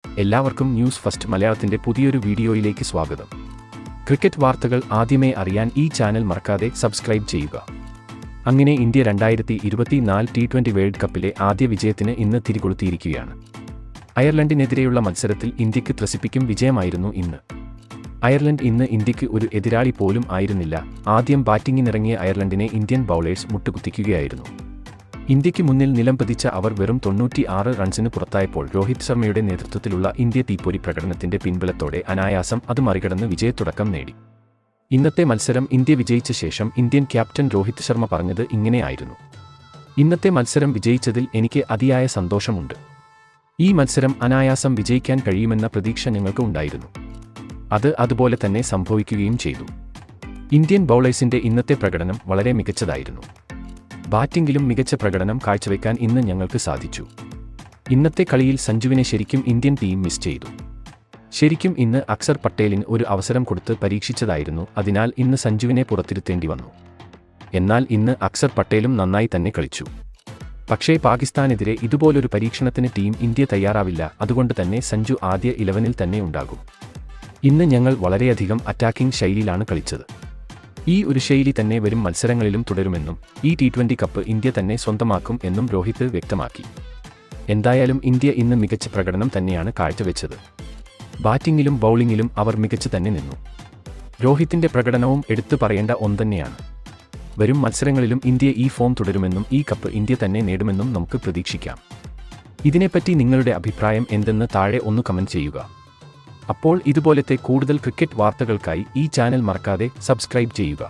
എല്ലാവർക്കും news first മലയാളത്തിന്റെ പുതിയൊരു വീഡിയോയിലേക്ക് സ്വാഗതം. ക്രിക്കറ്റ് വാർത്തകൾ ആദ്യമേ അറിയാൻ ഈ ചാനൽ മറക്കാതെ സബ്സ്ക്രൈബ് ചെയ്യുക. അങ്ങനെ ഇന്ത്യ 2024 T20 വേൾഡ് കപ്പിലെ ആദ്യ വിജയത്തിന് ഇന്ന് തിരികൊളുത്തിയിരിക്കുകയാണ്. അയർലൻഡിനെതിരെയുള്ള മത്സരത്തിൽ ഇന്ത്യക്ക് ത്രസിപ്പിക്കും വിജയമായിരുന്നു ഇന്ന്. അയർലൻഡ് ഇന്ന് ഇന്ത്യക്ക് ഒരു എതിരാളി പോലും ആയിരുന്നില്ല. ആദ്യം ബാറ്റിംഗിനിറങ്ങിയ അയർലൻഡിനെ ഇന്ത്യൻ ബൗളേഴ്സ് മുട്ടുകുത്തിക്കുകയായിരുന്നു. ഇന്ത്യക്ക് മുന്നിൽ നിലം പതിച്ച അവർ വെറും 96 റൺസിന് പുറത്തായപ്പോൾ രോഹിത് ശർമ്മയുടെ നേതൃത്വത്തിലുള്ള ഇന്ത്യ തീപ്പൊരി പ്രകടനത്തിന്റെ പിൻബലത്തോടെ അനായാസം അത് മറികടന്ന് വിജയത്തുടക്കം നേടി. ഇന്നത്തെ മത്സരം ഇന്ത്യ വിജയിച്ച ശേഷം ഇന്ത്യൻ ക്യാപ്റ്റൻ രോഹിത് ശർമ്മ പറഞ്ഞത് ഇങ്ങനെയായിരുന്നു: ഇന്നത്തെ മത്സരം വിജയിച്ചതിൽ എനിക്ക് അതിയായ സന്തോഷമുണ്ട്. ഈ മത്സരം അനായാസം വിജയിക്കാൻ കഴിയുമെന്ന പ്രതീക്ഷ ഞങ്ങൾക്ക് ഉണ്ടായിരുന്നു. അത് അതുപോലെ തന്നെ സംഭവിക്കുകയും ചെയ്തു. ഇന്ത്യൻ ബൗളേഴ്സിന്റെ ഇന്നത്തെ പ്രകടനം വളരെ മികച്ചതായിരുന്നു. ബാറ്റിംഗിലും മികച്ച പ്രകടനം കാഴ്ചവെക്കാൻ ഇന്ന് ഞങ്ങൾക്ക് സാധിച്ചു. ഇന്നത്തെ കളിയിൽ സഞ്ജുവിനെ ശരിക്കും ഇന്ത്യൻ ടീം മിസ് ചെയ്തു. ശരിക്കും ഇന്ന് അക്സർ പട്ടേലിന് ഒരു അവസരം കൊടുത്ത് പരീക്ഷിച്ചതായിരുന്നു. അതിനാൽ ഇന്ന് സഞ്ജുവിനെ പുറത്തിരുത്തേണ്ടി വന്നു. എന്നാൽ ഇന്ന് അക്സർ പട്ടേലും നന്നായി തന്നെ കളിച്ചു. പക്ഷേ പാകിസ്ഥാനെതിരെ ഇതുപോലൊരു പരീക്ഷണത്തിന് ടീം ഇന്ത്യ തയ്യാറാവില്ല. അതുകൊണ്ട് തന്നെ സഞ്ജു ആദ്യ 11-ൽ തന്നെ ഉണ്ടാകും. ഇന്ന് ഞങ്ങൾ വളരെയധികം അറ്റാക്കിംഗ് ശൈലിയിലാണ് കളിച്ചത്. ഈ ഒരു ശൈലി തന്നെ വരും മത്സരങ്ങളിലും തുടരുമെന്നും ഈ T20 കപ്പ് ഇന്ത്യ തന്നെ സ്വന്തമാക്കും എന്നും രോഹിത് വ്യക്തമാക്കി. എന്തായാലും ഇന്ത്യ ഇന്ന് മികച്ച പ്രകടനം തന്നെയാണ് കാഴ്ചവെച്ചത്. ബാറ്റിംഗിലും ബൗളിംഗിലും അവർ മികച്ചു തന്നെ നിന്നു. രോഹിത്തിന്റെ പ്രകടനവും എടുത്തു പറയേണ്ട ഒന്നുതന്നെയാണ്. വരും മത്സരങ്ങളിലും ഇന്ത്യ ഈ ഫോം തുടരുമെന്നും ഈ കപ്പ് ഇന്ത്യ തന്നെ നേടുമെന്നും നമുക്ക് പ്രതീക്ഷിക്കാം. ഇതിനെപ്പറ്റി നിങ്ങളുടെ അഭിപ്രായം എന്തെന്ന് താഴെ ഒന്ന് കമന്റ് ചെയ്യുക. അപ്പോൾ ഇതുപോലത്തെ കൂടുതൽ ക്രിക്കറ്റ് വാർത്തകൾക്കായി ഈ ചാനൽ മറക്കാതെ സബ്സ്ക്രൈബ് ചെയ്യുക.